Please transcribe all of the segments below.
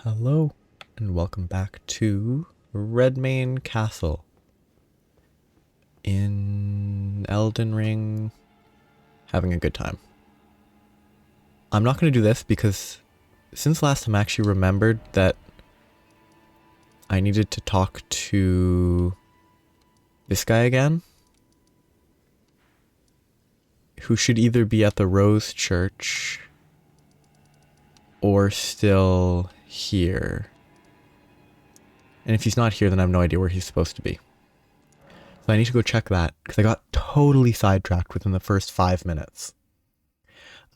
Hello, and welcome back to Redmane Castle in Elden Ring. Having a good time. I'm not going to do this because since last time I actually remembered that I needed to talk to this guy again, who should either be at the Rose Church or still here. And if he's not here, then I have no idea where he's supposed to be. So I need to go check that, because I got totally sidetracked within the first 5 minutes.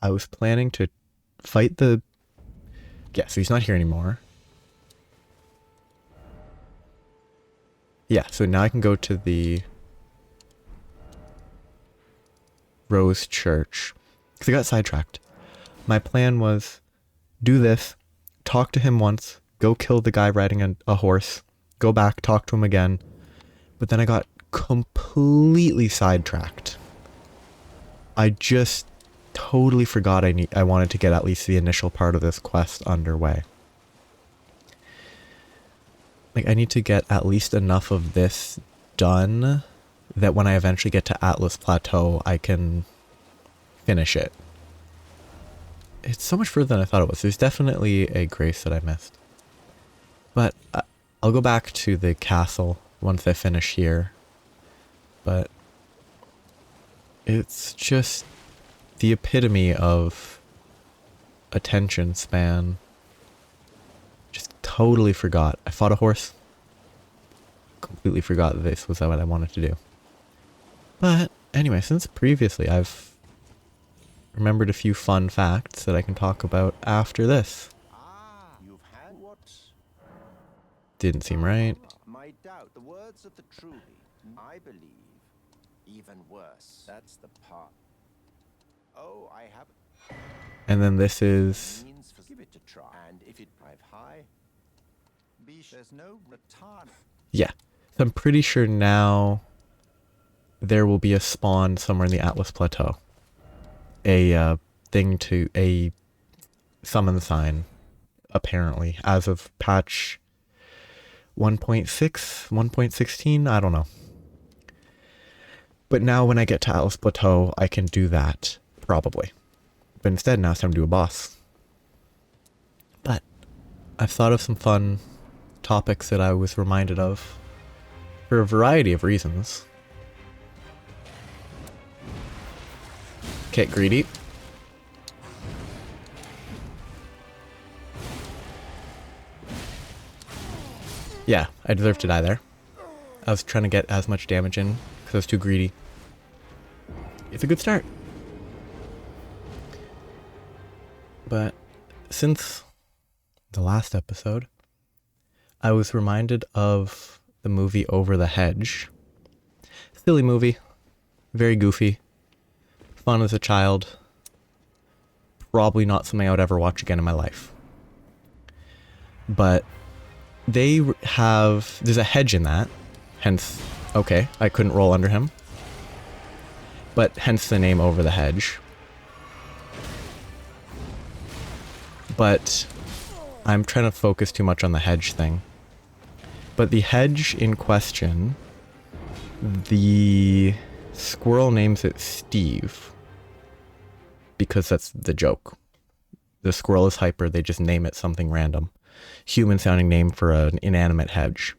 I was planning to fight the... Yeah, so he's not here anymore. Yeah, so now I can go to the Rose Church, because I got sidetracked. My plan was do this, talk to him once, go kill the guy riding a horse, go back, talk to him again. But then I got completely sidetracked. I just totally forgot I wanted to get at least the initial part of this quest underway. Like, I need to get at least enough of this done that when I eventually get to Atlas Plateau, I can finish it. It's so much further than I thought it was. There's definitely a grace that I missed. But I'll go back to the castle once I finish here. But it's just the epitome of attention span. Just totally forgot. I fought a horse. Completely forgot that this was what I wanted to do. But anyway, since previously I've remembered a few fun facts that I can talk about after this. You've had what? Didn't seem right. My doubt. The words of the truly, I believe. Even worse. That's the part. Oh, I have. And then this is... Means for give it to try. And if it drive high, there's no return. Yeah. So I'm pretty sure now there will be a spawn somewhere in the Atlas Plateau. A summon sign, apparently, as of patch 1.6, 1.16, I don't know. But now when I get to Atlas Plateau, I can do that, probably. But instead, now it's time to do a boss. But I've thought of some fun topics that I was reminded of for a variety of reasons. Get greedy. Yeah, I deserve to die there. I was trying to get as much damage in because I was too greedy. It's a good start. But since the last episode, I was reminded of the movie Over the Hedge. Silly movie. Very goofy. Fun as a child. Probably not something I would ever watch again in my life. But there's a hedge in that, hence, okay, I couldn't roll under him. But hence the name Over the Hedge. But I'm trying to focus too much on the hedge thing. But the hedge in question, the squirrel names it Steve. Because that's the joke. The squirrel is hyper, they just name it something random. Human sounding name for an inanimate hedge.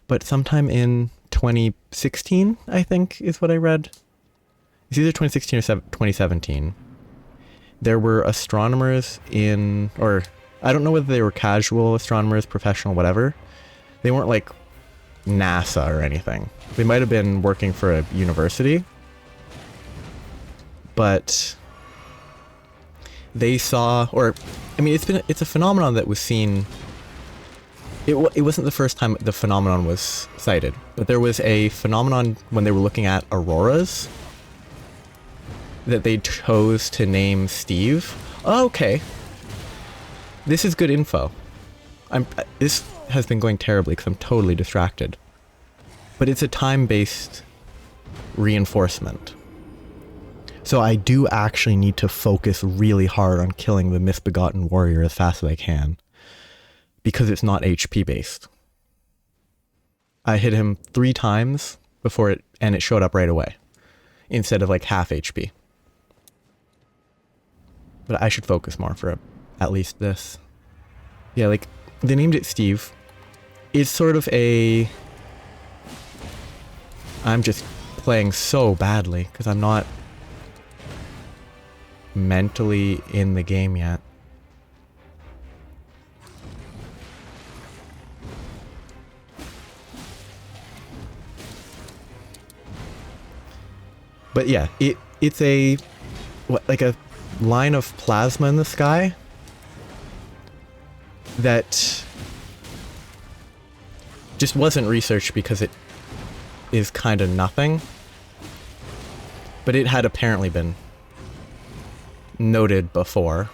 But sometime in 2016, I think, is what I read. It's either 2016 or 2017. There were astronomers or I don't know whether they were casual astronomers, professional, whatever. They weren't like NASA or anything. They might have been working for a university. But they saw, it's a phenomenon that was seen. It wasn't the first time the phenomenon was cited, but there was a phenomenon when they were looking at auroras that they chose to name Steve. Oh, okay. This is good info. This has been going terribly because I'm totally distracted. But it's a time-based reinforcement. So I do actually need to focus really hard on killing the misbegotten warrior as fast as I can. because it's not HP based. I hit him 3 times before it showed up right away, instead of like half HP. But I should focus more for at least this. Yeah, like, they named it Steve. It's sort of a... I'm just playing so badly, because I'm not mentally in the game yet. But yeah, it's a... like a line of plasma in the sky that just wasn't researched because it is kind of nothing, but it had apparently been noted before.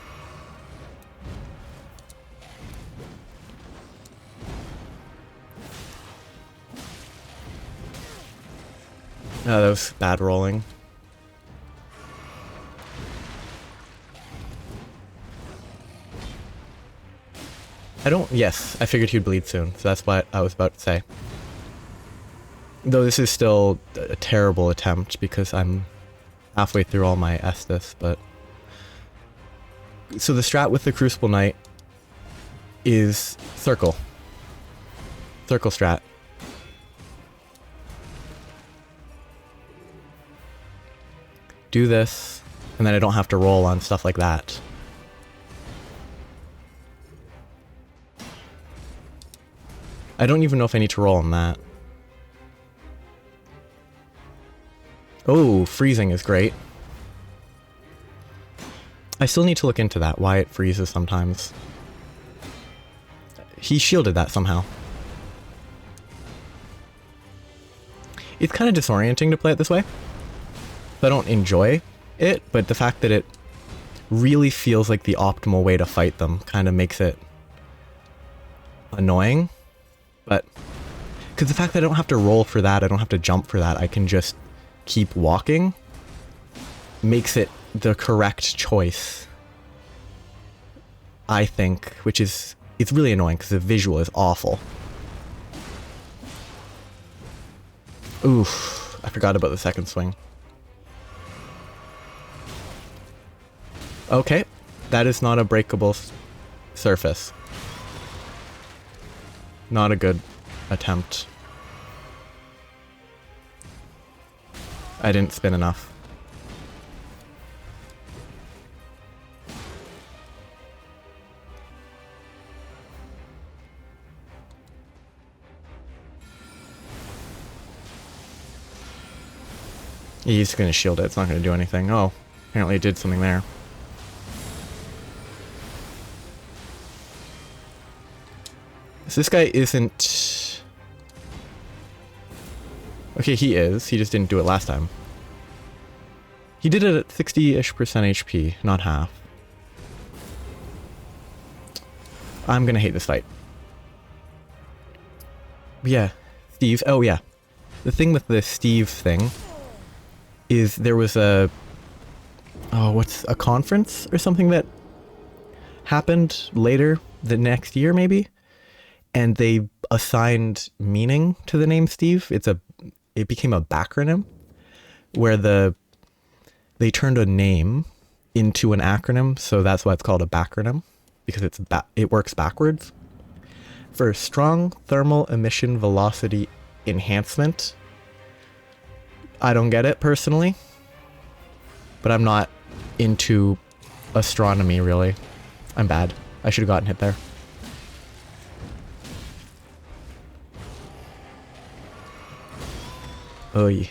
Oh, that was bad rolling. Yes, I figured he'd bleed soon, so that's what I was about to say. Though this is still a terrible attempt because I'm halfway through all my Estus, but... So the strat with the Crucible Knight is circle. Circle strat. Do this, and then I don't have to roll on stuff like that. I don't even know if I need to roll on that. Oh, freezing is great. I still need to look into that, why it freezes sometimes. He shielded that somehow. It's kind of disorienting to play it this way. I don't enjoy it, but the fact that it really feels like the optimal way to fight them kind of makes it annoying. But, because the fact that I don't have to roll for that, I don't have to jump for that, I can just keep walking, makes it the correct choice, I think, which is, it's really annoying because the visual is awful. Oof, I forgot about the second swing. Okay, that is not a breakable surface. Not a good attempt. I didn't spin enough. He's gonna shield it, it's not gonna do anything. Oh, apparently it did something there. So this guy isn't... Okay, he is. He just didn't do it last time. He did it at 60-ish% HP, not half. I'm gonna hate this fight. But yeah, Steve. Oh yeah. The thing with the Steve thing is there was a... Oh, what's a conference or something that happened later the next year, maybe? And they assigned meaning to the name Steve. It became a backronym where they turned a name into an acronym, so that's why it's called a backronym, because it works backwards. For strong thermal emission velocity enhancement. I don't get it personally, but I'm not into astronomy really. I'm bad. I should have gotten hit there. Oy.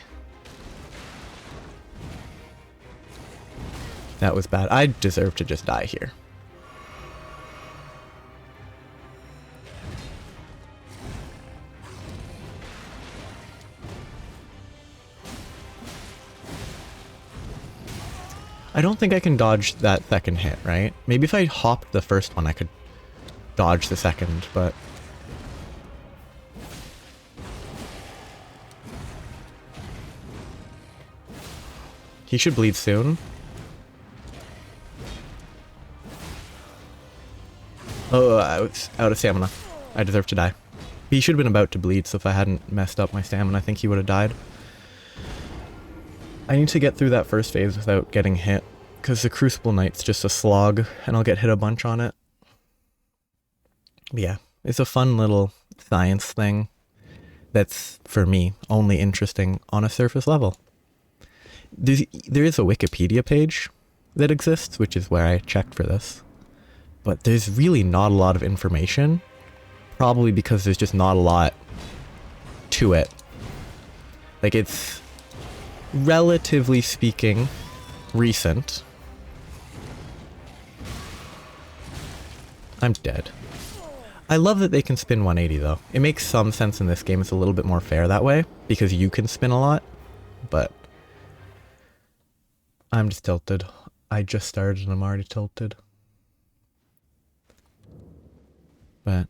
That was bad. I deserve to just die here. I don't think I can dodge that second hit, right? Maybe if I hopped the first one, I could dodge the second, but... He should bleed soon. Oh, I was out of stamina. I deserve to die. He should have been about to bleed, so if I hadn't messed up my stamina, I think he would have died. I need to get through that first phase without getting hit, because the Crucible Knight's just a slog, and I'll get hit a bunch on it. But yeah, it's a fun little science thing that's, for me, only interesting on a surface level. There is a Wikipedia page that exists, which is where I checked for this. But there's really not a lot of information, probably because there's just not a lot to it. Like, it's, relatively speaking, recent. I'm dead. I love that they can spin 180 though. It makes some sense in this game. It's a little bit more fair that way, because you can spin a lot, but I'm just tilted. I just started and I'm already tilted. But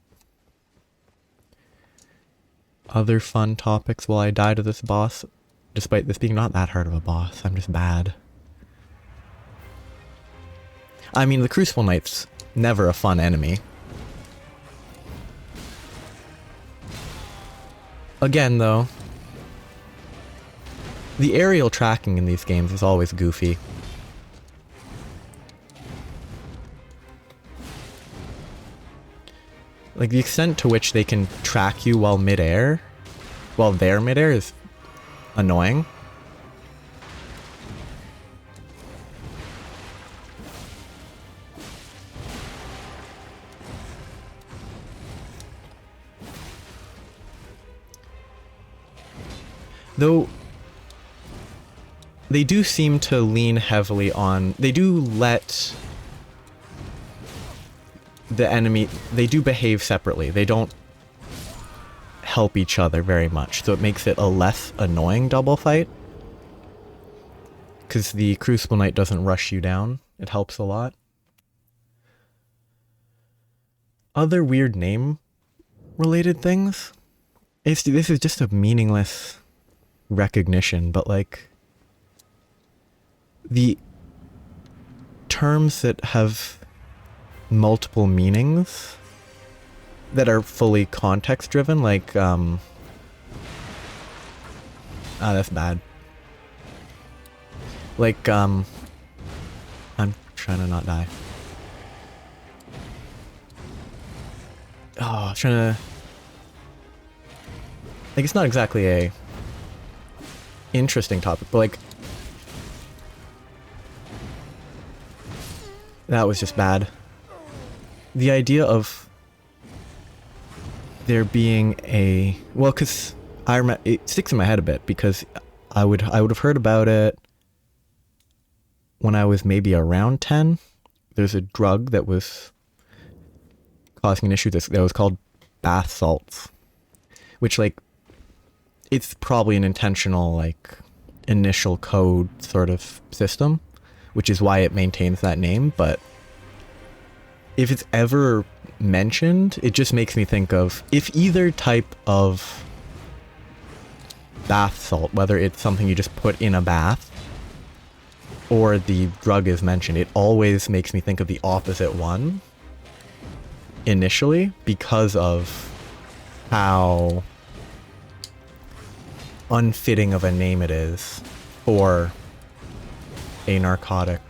other fun topics while I die to this boss, despite this being not that hard of a boss. I'm just bad. I mean, the Crucible Knight's never a fun enemy. Again, though, the aerial tracking in these games is always goofy. Like, the extent to which they can track you while midair, while they're midair, is annoying. Though, they do seem to lean heavily on... They do let the enemy... They do behave separately. They don't help each other very much, so it makes it a less annoying double fight. Because the Crucible Knight doesn't rush you down. It helps a lot. Other weird name-related things? This is just a meaningless recognition, but like the terms that have multiple meanings that are fully context driven, like that's bad. Like I'm trying to not die. Oh, I'm trying to, like, it's not exactly a interesting topic, but like, that was just bad. The idea of there being a, well, because I remember, it sticks in my head a bit, because I would have heard about it when I was maybe around 10. There's a drug that was causing an issue that was called bath salts, which, like, it's probably an intentional, like, initial code sort of system, which is why it maintains that name. But if it's ever mentioned, it just makes me think of, if either type of bath salt, whether it's something you just put in a bath or the drug is mentioned, it always makes me think of the opposite one initially, because of how unfitting of a name it is for a narcotic.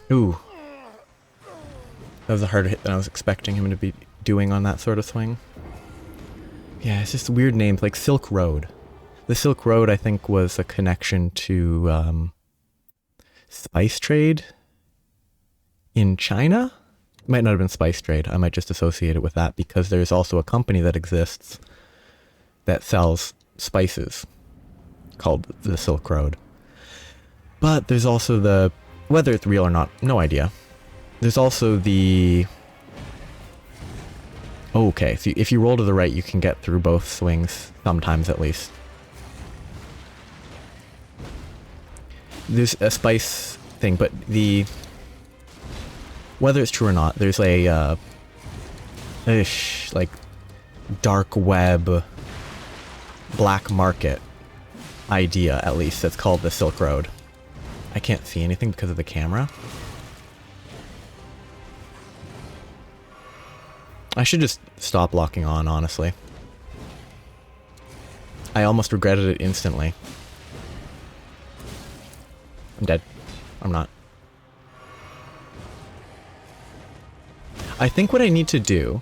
Ooh. That was a harder hit than I was expecting him to be doing on that sort of swing. Yeah, it's just weird names, like Silk Road. The Silk Road, I think, was a connection to spice trade in China? It might not have been spice trade. I might just associate it with that, because there's also a company that exists that sells spices called the Silk Road. But there's also the, whether it's real or not, no idea. There's also the, oh, okay, so if you roll to the right, you can get through both swings, sometimes at least. There's a spice thing, but the, whether it's true or not, there's a ish, like dark web, black market idea, at least, that's called the Silk Road. I can't see anything because of the camera. I should just stop locking on, honestly. I almost regretted it instantly. I'm dead. I'm not. I think what I need to do,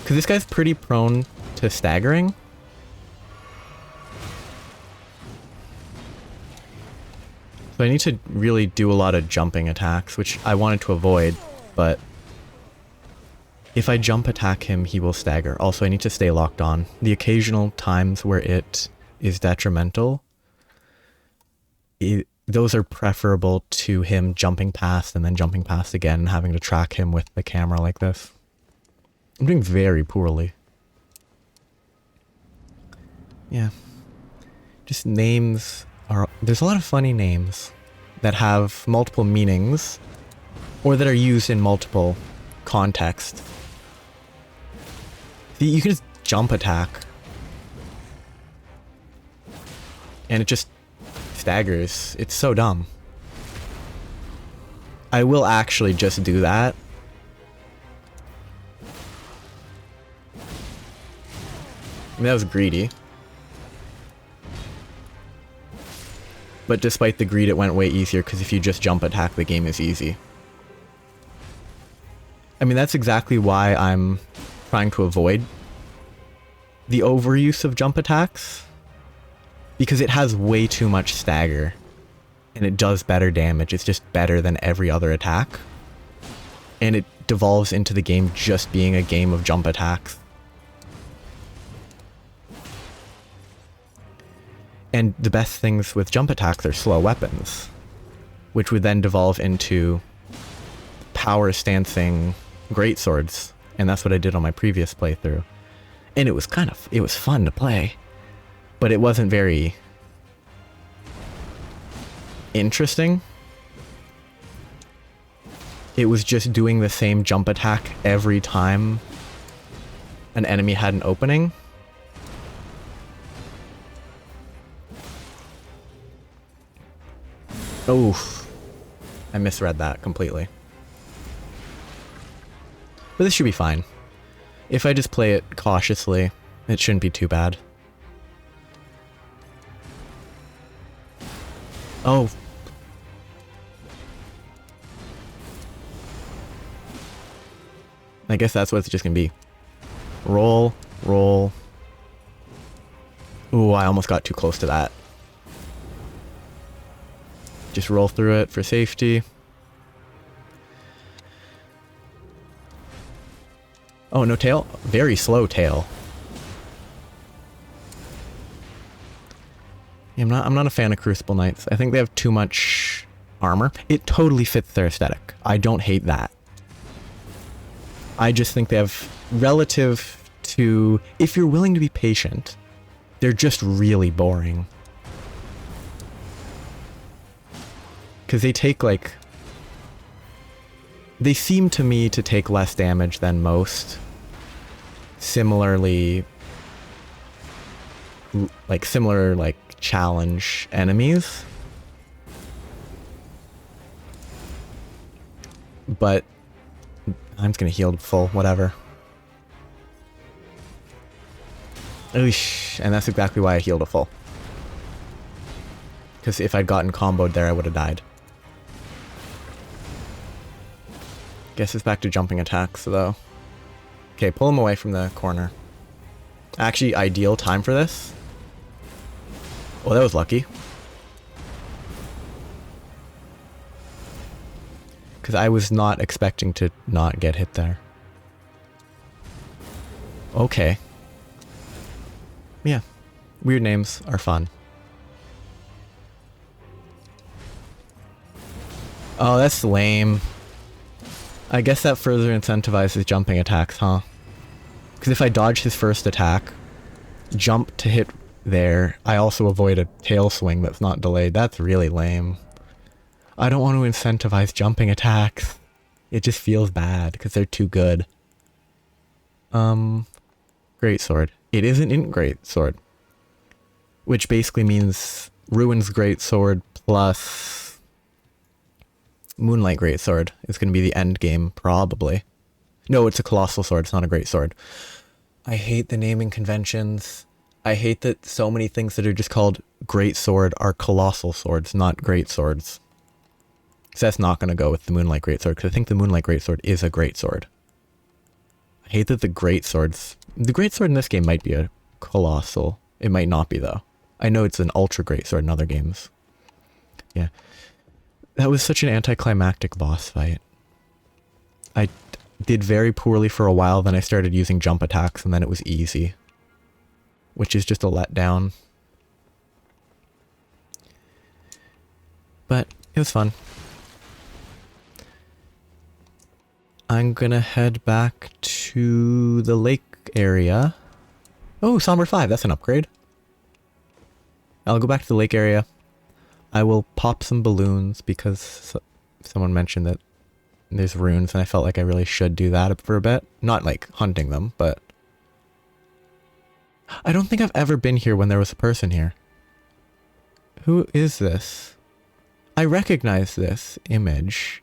because this guy's pretty prone to staggering. So I need to really do a lot of jumping attacks, which I wanted to avoid, but if I jump attack him, he will stagger. Also, I need to stay locked on. The occasional times where it is detrimental, those are preferable to him jumping past and then jumping past again and having to track him with the camera like this. I'm doing very poorly. Yeah. Just names are... There's a lot of funny names that have multiple meanings or that are used in multiple contexts. See, you can just jump attack and it just staggers. It's so dumb. I will actually just do that. I mean, that was greedy. But despite the greed, it went way easier because if you just jump attack, the game is easy. I mean, that's exactly why I'm trying to avoid the overuse of jump attacks. Because it has way too much stagger. And it does better damage. It's just better than every other attack. And it devolves into the game just being a game of jump attacks. And the best things with jump attacks are slow weapons, which would then devolve into power stancing greatswords. And that's what I did on my previous playthrough. And it was fun to play, but it wasn't very interesting. It was just doing the same jump attack every time an enemy had an opening. Oof. I misread that completely. But this should be fine. If I just play it cautiously, it shouldn't be too bad. Oh. I guess that's what it's just gonna be. Roll, roll. Ooh, I almost got too close to that. Just roll through it for safety. Oh, no tail? Very slow tail. Yeah, I'm not a fan of Crucible Knights. I think they have too much armor. It totally fits their aesthetic. I don't hate that. I just think they have, relative to, if you're willing to be patient, they're just really boring. Because they take, like... They seem to me to take less damage than most. Similar, challenge enemies. But I'm just gonna heal to full, whatever. Oosh, and that's exactly why I healed to full. Because if I'd gotten comboed there, I would have died. Guess it's back to jumping attacks, though. Okay, pull him away from the corner. Actually, ideal time for this. Oh, that was lucky. Because I was not expecting to not get hit there. Okay. Yeah. Weird names are fun. Oh, that's lame. I guess that further incentivizes jumping attacks, huh? Because if I dodge his first attack, jump to hit there, I also avoid a tail swing that's not delayed. That's really lame. I don't want to incentivize jumping attacks. It just feels bad because they're too good. Greatsword. It is an int greatsword, which basically means Ruin's greatsword plus Moonlight greatsword is going to be the end game, probably. No, it's a colossal sword. It's not a greatsword. I hate the naming conventions. I hate that so many things that are just called greatsword are colossal swords, not greatswords. So that's not going to go with the Moonlight greatsword, because I think the Moonlight greatsword is a greatsword. I hate that the greatswords... The greatsword in this game might be a colossal. It might not be, though. I know it's an ultra greatsword in other games. Yeah. That was such an anticlimactic boss fight. I did very poorly for a while, then I started using jump attacks, and then it was easy. Which is just a letdown. But it was fun. I'm gonna head back to the lake area. Oh, Somber 5, that's an upgrade. I'll go back to the lake area. I will pop some balloons because someone mentioned that there's runes and I felt like I really should do that for a bit. Not like hunting them, but... I don't think I've ever been here when there was a person here. Who is this? I recognize this image.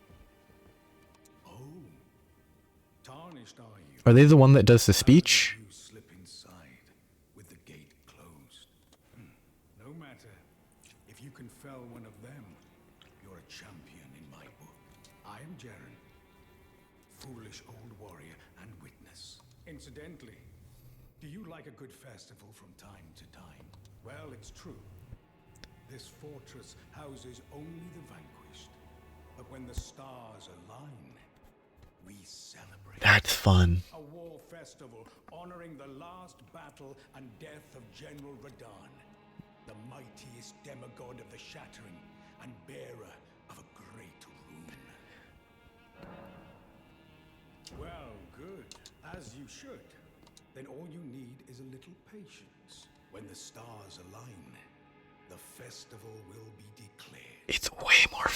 Are they the one that does the speech? You slip inside with the gate closed. No matter. If you can fell one of them, you're a champion in my book. I am Jaren, foolish old warrior and witness. Incidentally, do you like a good festival from time to time? Well, it's true. This fortress houses only the vanquished. But when the stars align, we celebrate. That's fun. A war festival honoring the last battle and death of General Radahn, the mightiest demigod of the Shattering and bearer of a great rune. Well, good. As you should. Then all you need is a little patience. When the stars align, the festival will be declared.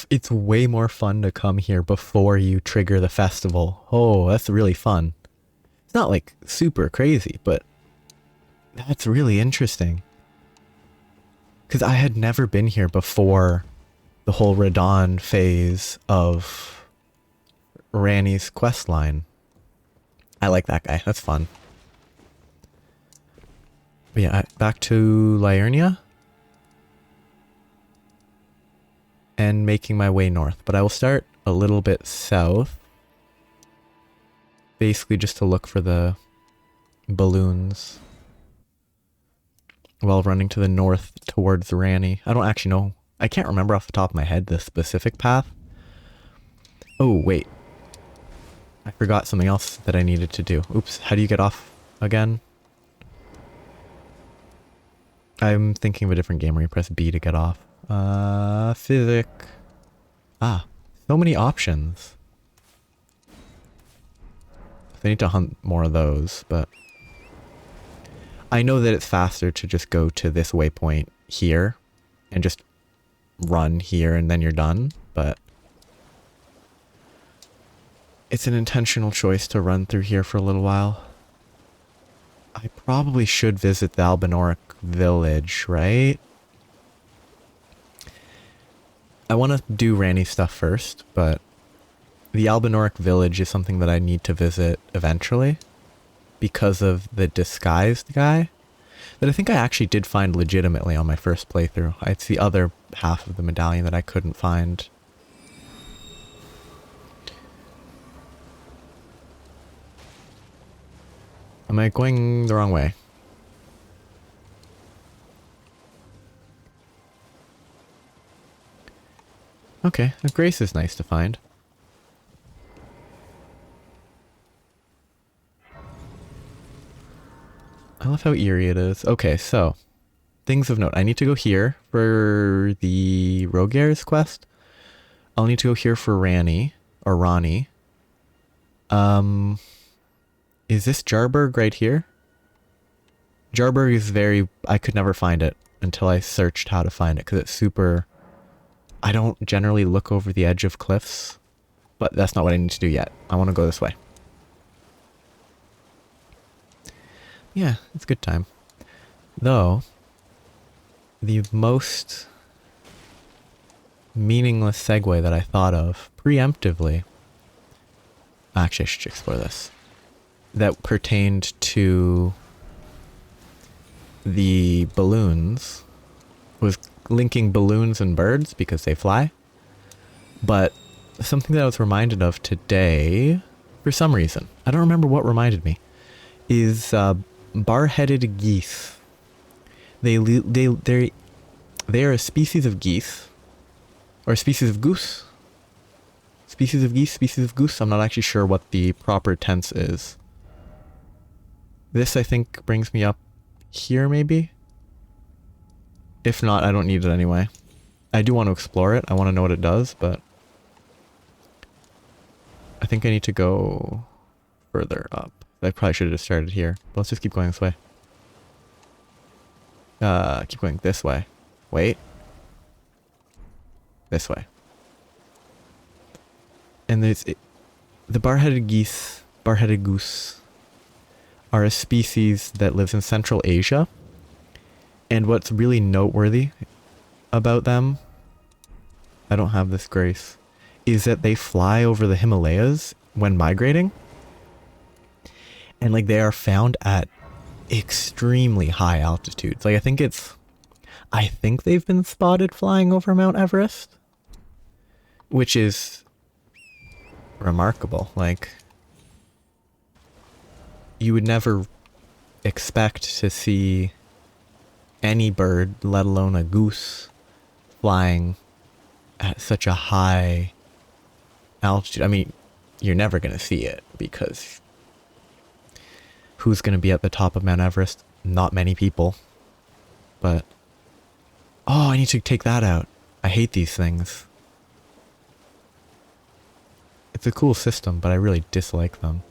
It's way more fun to come here before you trigger the festival. Oh, that's really fun. It's not like super crazy, but that's really interesting. Because I had never been here before the whole Radahn phase of Ranni's quest line. I like that guy. That's fun. But yeah, back to Liurnia. And making my way north. But I will start a little bit south. Basically just to look for the balloons. While running to the north towards Ranni. I don't actually know. I can't remember off the top of my head the specific path. Oh, wait. I forgot something else that I needed to do. Oops, how do you get off again? I'm thinking of a different game where you press B to get off. Physic. Ah, so many options. I need to hunt more of those, but... I know that it's faster to just go to this waypoint here and just run here and then you're done, but... It's an intentional choice to run through here for a little while. I probably should visit the Albinoric village, right? I want to do Ranni stuff first, but the Albinoric village is something that I need to visit eventually because of the disguised guy that I think I actually did find legitimately on my first playthrough. It's the other half of the medallion that I couldn't find. Am I going the wrong way? Okay, a Grace is nice to find. I love how eerie it is. Okay, so things of note. I need to go here for the Rogear's quest. I'll need to go here for Ranni or Ronnie. Is this Jarburg right here? Jarburg is very... I could never find it until I searched how to find it because it's super... I don't generally look over the edge of cliffs, but that's not what I need to do yet. I want to go this way. Yeah, it's a good time. Though, the most meaningless segue that I thought of preemptively, actually I should explore this, that pertained to the balloons was linking balloons and birds because they fly. But something that I was reminded of today, for some reason, I don't remember what reminded me, is bar-headed geese. They are a species of geese, or a species of goose. Species of geese, species of goose. I'm not actually sure what the proper tense is. This, I think, brings me up here, maybe? If not, I don't need it anyway. I do want to explore it. I want to know what it does, but I think I need to go further up. I probably should have just started here. But let's just keep going this way. Keep going this way. Wait. This way. And there's the bar-headed geese, bar-headed goose, are a species that lives in Central Asia. And what's really noteworthy about them, I don't have this grace, is that they fly over the Himalayas when migrating. And like they are found at extremely high altitudes. Like I think they've been spotted flying over Mount Everest, which is remarkable. Like, you would never expect to see any bird, let alone a goose, flying at such a high altitude. I mean, you're never going to see it because who's going to be at the top of Mount Everest? Not many people. But, oh, I need to take that out. I hate these things. It's a cool system, but I really dislike them.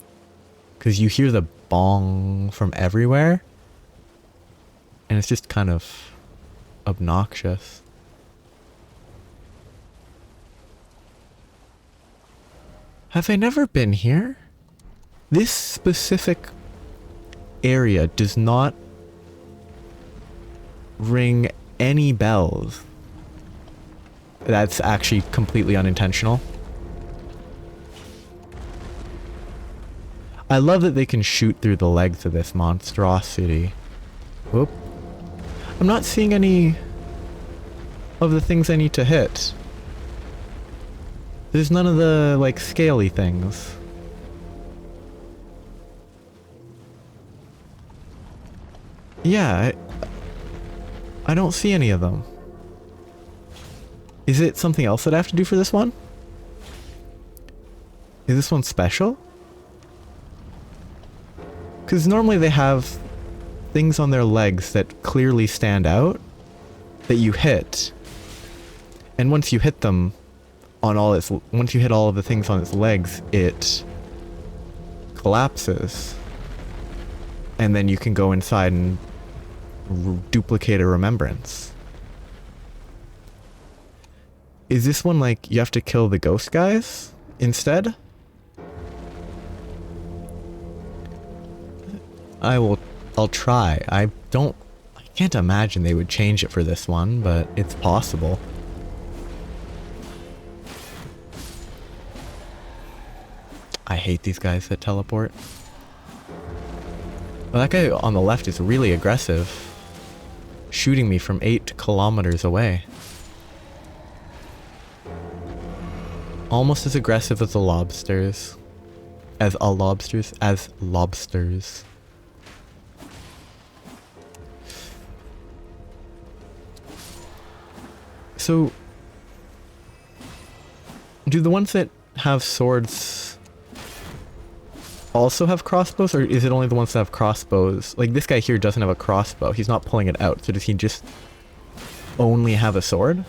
Because you hear the bong from everywhere. And it's just kind of obnoxious. Have I never been here? This specific area does not ring any bells. That's actually completely unintentional. I love that they can shoot through the legs of this monstrosity. Whoop. I'm not seeing any of the things I need to hit. There's none of the, like, scaly things. Yeah, I don't see any of them. Is it something else that I have to do for this one? Is this one special? Because normally they have things on their legs that clearly stand out that you hit. And once you hit them on once you hit all of the things on its legs, it collapses. And then you can go inside and duplicate a remembrance. Is this one like you have to kill the ghost guys instead? I'll try. I can't imagine they would change it for this one, but it's possible. I hate these guys that teleport. Well, that guy on the left is really aggressive, shooting me from 8 kilometers away. Almost as aggressive as the lobsters. As lobsters. So, do the ones that have swords also have crossbows, or is it only the ones that have crossbows? Like, this guy here doesn't have a crossbow. He's not pulling it out, so does he just only have a sword?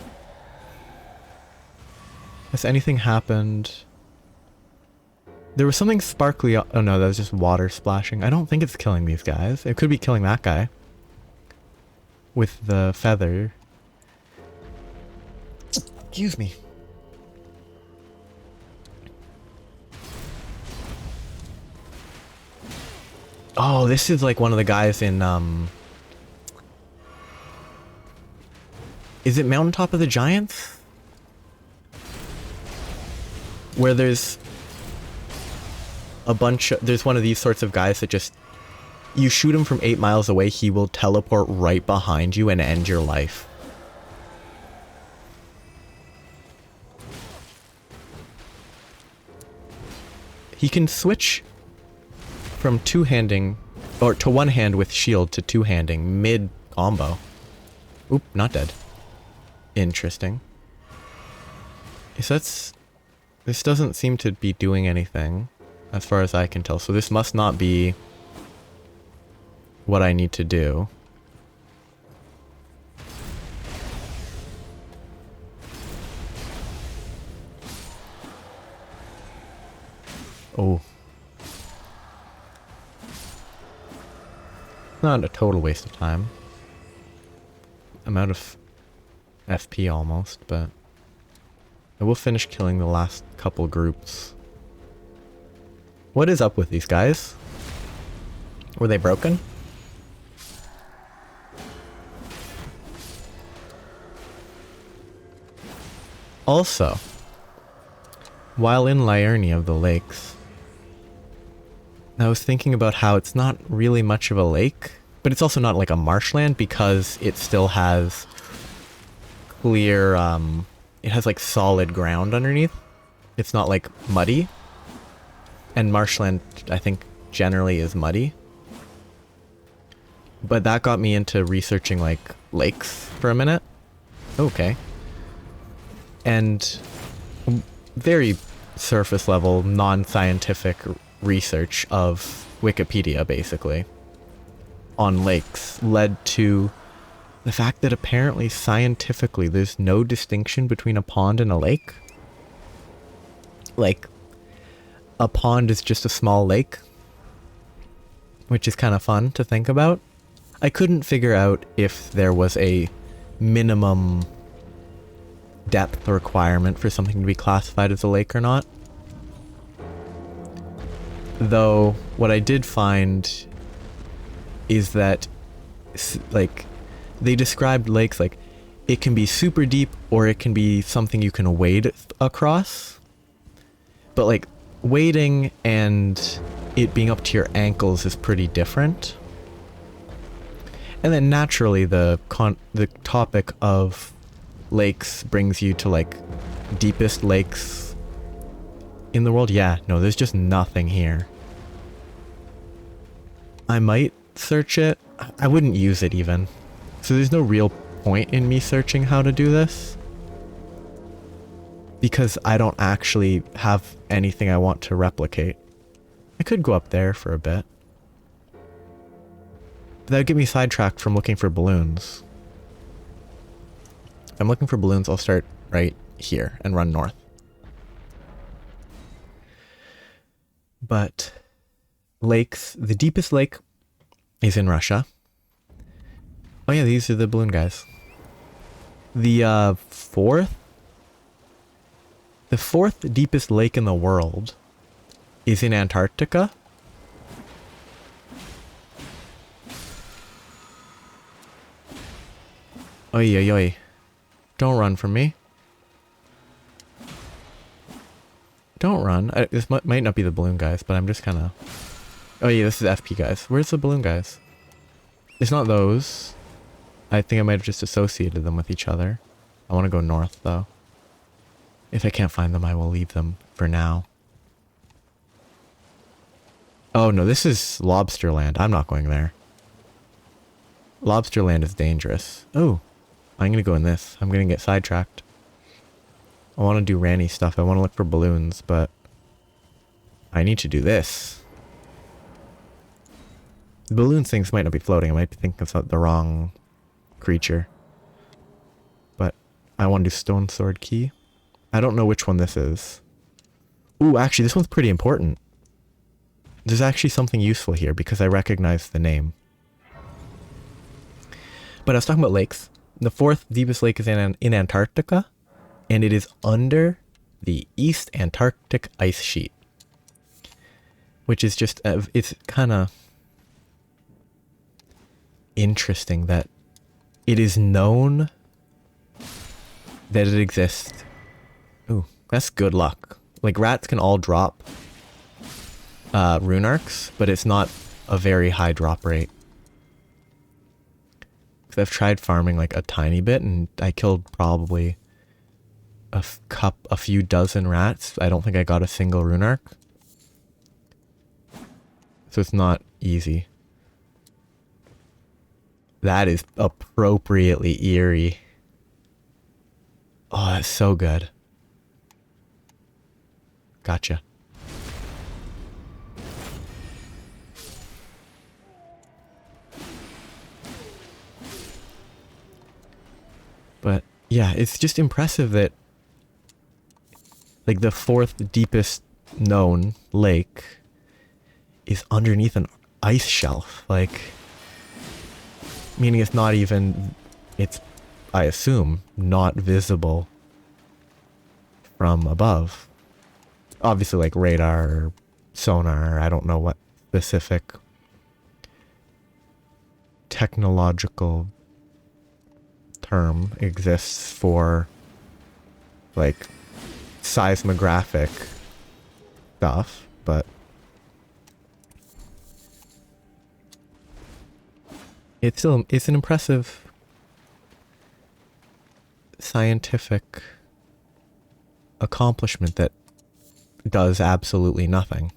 Has anything happened? There was something sparkly. Oh no, that was just water splashing. I don't think it's killing these guys. It could be killing that guy with the feather. Excuse me. Oh, this is like one of the guys in, is it Mountaintop of the Giants? Where there's a bunch of, there's one of these sorts of guys that just, you shoot him from 8 miles away, he will teleport right behind you and end your life. He can switch from two-handing, or to one hand with shield to two-handing mid-combo. Oop, not dead. Interesting. So that's, this doesn't seem to be doing anything, as far as I can tell. So this must not be what I need to do. Oh. Not a total waste of time. I'm out of FP almost, but I will finish killing the last couple groups. What is up with these guys? Were they broken? Also, while in Liurnia of the Lakes, I was thinking about how it's not really much of a lake, but it's also not like a marshland because it still has clear, it has like solid ground underneath. It's not like muddy. And marshland, I think, generally is muddy. But that got me into researching like lakes for a minute. Okay. And very surface level, non-scientific research of Wikipedia, basically, on lakes led to the fact that apparently scientifically there's no distinction between a pond and a lake. Like, a pond is just a small lake, which is kind of fun to think about. I couldn't figure out if there was a minimum depth requirement for something to be classified as a lake or not. Though, what I did find is that, like, they described lakes like, it can be super deep or it can be something you can wade across. But, like, wading and it being up to your ankles is pretty different. And then naturally the topic of lakes brings you to, like, deepest lakes in the world. Yeah, no, there's just nothing here. I might search it. I wouldn't use it even. So there's no real point in me searching how to do this, because I don't actually have anything I want to replicate. I could go up there for a bit. But that would get me sidetracked from looking for balloons. If I'm looking for balloons, I'll start right here and run north. But lakes, the deepest lake is in Russia. Oh yeah, these are the balloon guys. The fourth deepest lake in the world is in Antarctica. Oi, oi, oi. Don't run from me. Don't run. This might not be the balloon guys, but I'm just kind of... Oh yeah, this is FP guys. Where's the balloon guys? It's not those. I think I might have just associated them with each other. I want to go north, though. If I can't find them, I will leave them for now. Oh no, this is Lobster Land. I'm not going there. Lobster Land is dangerous. Oh, I'm going to go in this. I'm going to get sidetracked. I want to do Ranny stuff. I want to look for balloons, but I need to do this. The balloon things might not be floating. I might be thinking of the wrong creature. But I want to do Stone Sword Key. I don't know which one this is. Ooh, actually, this one's pretty important. There's actually something useful here because I recognize the name. But I was talking about lakes. The fourth deepest lake is in Antarctica, and it is under the East Antarctic ice sheet, which is just, it's kind of interesting that it is known that it exists. Ooh, that's good luck. Like, rats can all drop rune arcs, but it's not a very high drop rate. Because I've tried farming like a tiny bit, and I killed probably a few dozen rats. I don't think I got a single rune arc. So it's not easy. That is appropriately eerie. Oh, that's so good. Gotcha. But yeah, it's just impressive that like the fourth deepest known lake is underneath an ice shelf. Like, meaning it's not even, it's, I assume, not visible from above. Obviously, like radar or sonar, I don't know what specific technological term exists for like seismographic stuff, but it's an impressive scientific accomplishment that does absolutely nothing.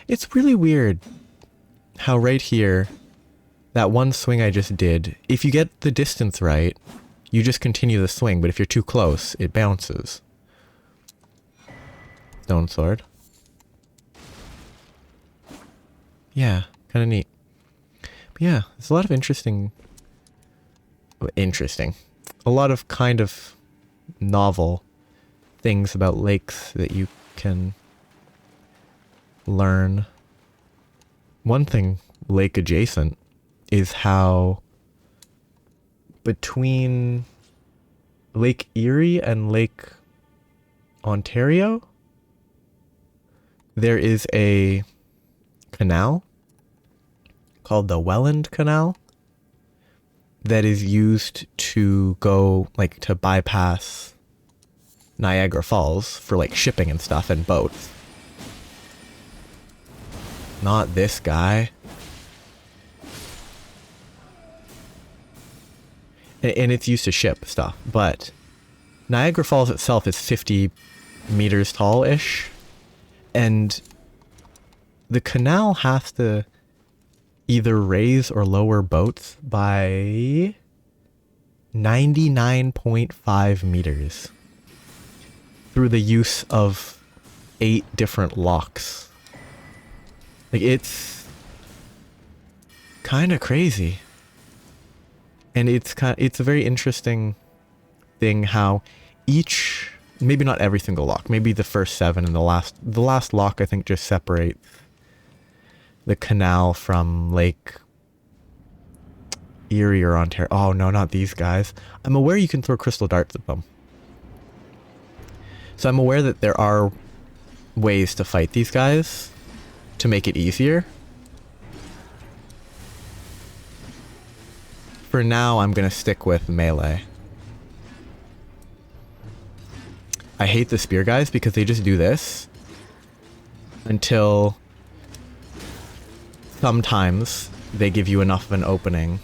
It's really weird how right here, that one swing I just did, if you get the distance right, you just continue the swing, but if you're too close, it bounces. Stone sword. Yeah, kind of neat. But yeah, there's a lot of interesting, a lot of kind of novel things about lakes that you can learn. One thing lake adjacent is how between Lake Erie and Lake Ontario, there is a canal called the Welland Canal that is used to go, like, to bypass Niagara Falls for, like, shipping and stuff and boats. Not this guy. And it's used to ship stuff, but Niagara Falls itself is 50 meters tall-ish, and the canal has to either raise or lower boats by 99.5 meters through the use of 8 different locks. Like, it's kind of crazy. And it's a very interesting thing how each, maybe not every single lock, maybe the first 7 and the last lock I think just separates the canal from Lake Erie or Ontario. Oh no, not these guys. I'm aware you can throw crystal darts at them. So I'm aware that there are ways to fight these guys to make it easier. For now, I'm gonna stick with melee. I hate the spear guys because they just do this until sometimes they give you enough of an opening.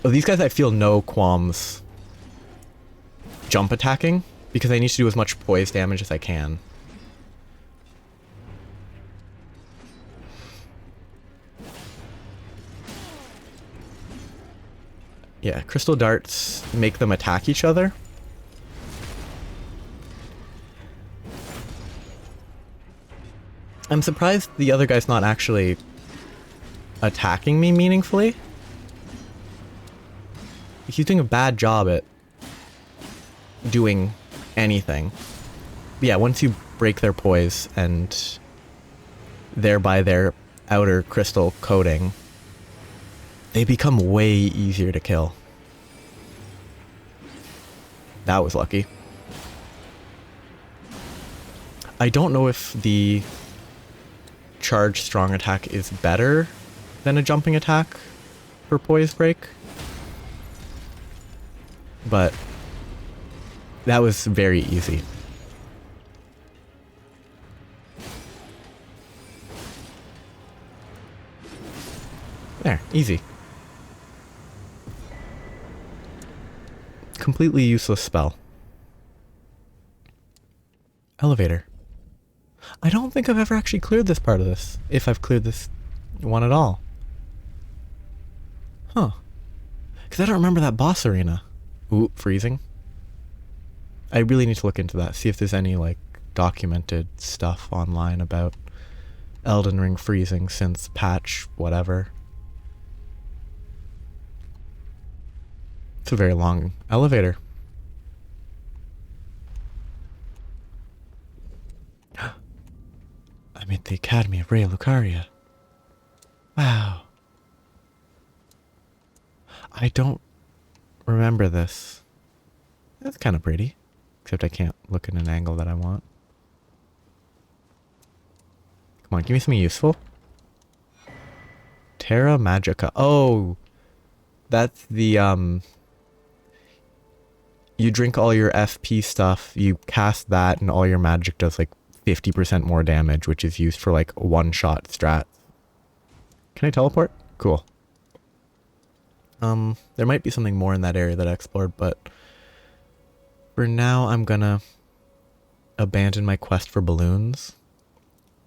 Oh, these guys I feel no qualms jump attacking because I need to do as much poise damage as I can. Yeah, crystal darts make them attack each other. I'm surprised the other guy's not actually attacking me meaningfully. He's doing a bad job at doing anything. But yeah, once you break their poise and thereby their outer crystal coating, they become way easier to kill. That was lucky. I don't know if the charge strong attack is better than a jumping attack for poise break, but that was very easy. There, easy. Completely useless spell. Elevator. I don't think I've ever actually cleared this part of this, if I've cleared this one at all. Huh. Because I don't remember that boss arena. Ooh, freezing. I really need to look into that, see if there's any, like, documented stuff online about Elden Ring freezing since patch whatever. It's a very long elevator. I'm at the Academy of Raya Lucaria. Wow. I don't remember this. That's kind of pretty. Except I can't look at an angle that I want. Come on, give me something useful. Terra Magica. Oh! That's the, you drink all your FP stuff, you cast that, and all your magic does, like, 50% more damage, which is used for, like, one-shot strats. Can I teleport? Cool. There might be something more in that area that I explored, but for now I'm gonna abandon my quest for balloons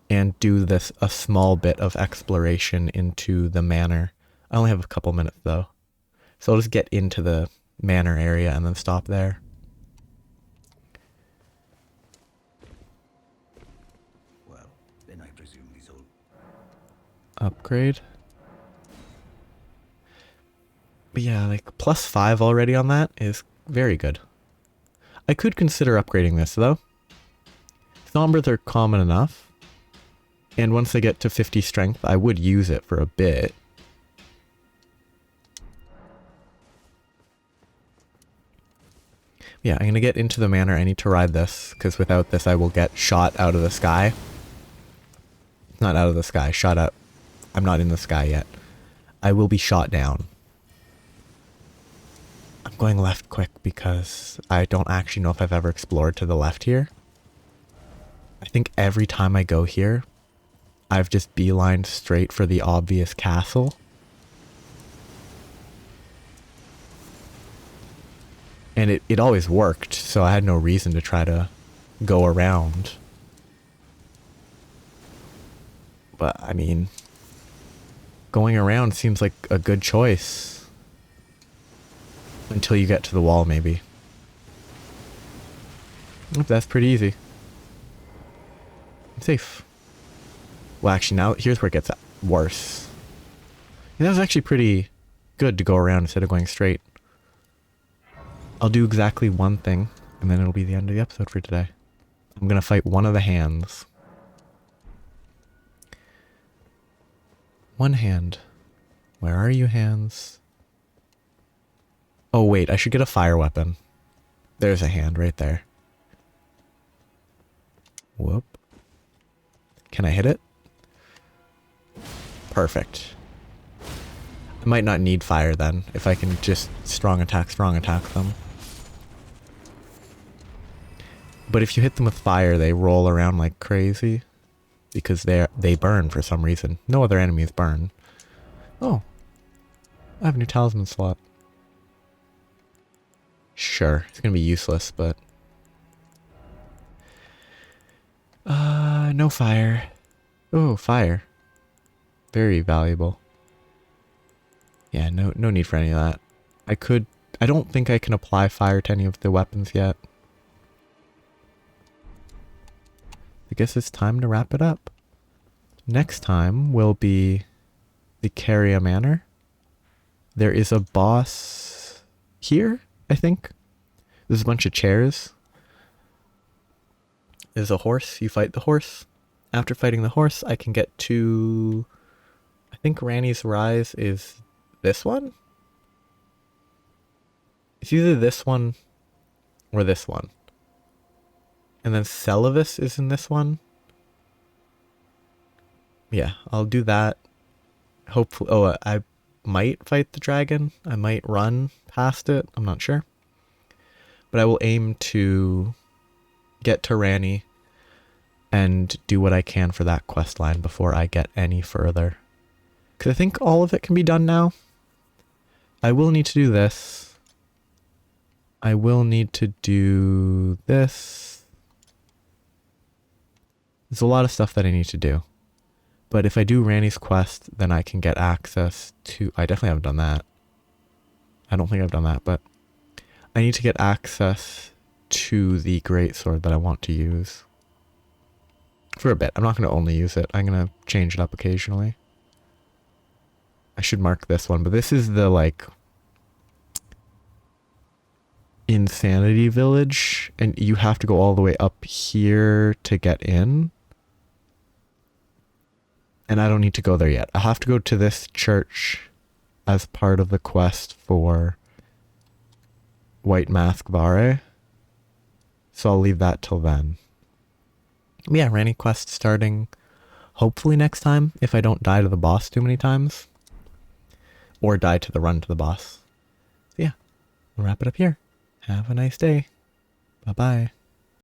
and do a small bit of exploration into the manor. I only have a couple minutes though, so I'll just get into the manor area and then stop there. Well, then I presume these all... Upgrade. But yeah, like +5 already on that is very good. I could consider upgrading this though. Sombras are common enough. And once I get to 50 strength, I would use it for a bit. Yeah, I'm gonna get into the manor. I need to ride this, because without this I will get shot out of the sky. Not out of the sky, shot out. I'm not in the sky yet. I will be shot down. I'm going left quick because I don't actually know if I've ever explored to the left here. I think every time I go here, I've just beelined straight for the obvious castle. And it always worked, so I had no reason to try to go around. But, I mean, going around seems like a good choice. Until you get to the wall, maybe. Oop, that's pretty easy. I'm safe. Well, actually, now here's where it gets worse. Yeah, that was actually pretty good to go around instead of going straight. I'll do exactly one thing, and then it'll be the end of the episode for today. I'm gonna fight one of the hands. One hand. Where are you, hands? Oh wait, I should get a fire weapon. There's a hand right there. Whoop. Can I hit it? Perfect. I might not need fire then, if I can just strong attack them. But if you hit them with fire, they roll around like crazy. Because they burn for some reason. No other enemies burn. Oh. I have a new talisman slot. Sure, it's gonna be useless, but... no fire. Oh, fire. Very valuable. Yeah, no need for any of that. I don't think I can apply fire to any of the weapons yet. I guess it's time to wrap it up. Next time will be the Caria Manor. There is a boss here, I think. There's a bunch of chairs. There's a horse. You fight the horse. After fighting the horse, I can get to... I think Ranni's Rise is this one? It's either this one or this one. And then Celavis is in this one. Yeah, I'll do that. Hopefully, I might fight the dragon. I might run past it. I'm not sure. But I will aim to get to Ranni and do what I can for that quest line before I get any further. Because I think all of it can be done now. I will need to do this. I will need to do this. There's a lot of stuff that I need to do. But if I do Ranni's quest, then I can get access to... I definitely haven't done that. I don't think I've done that, but I need to get access to the greatsword that I want to use. For a bit. I'm not going to only use it. I'm going to change it up occasionally. I should mark this one, but this is the, like, Insanity Village, and you have to go all the way up here to get in. And I don't need to go there yet. I'll have to go to this church as part of the quest for White Mask Vare. So I'll leave that till then. Yeah, Ranni quest starting hopefully next time if I don't die to the boss too many times. Or die to the run to the boss. So yeah, we'll wrap it up here. Have a nice day. Bye-bye.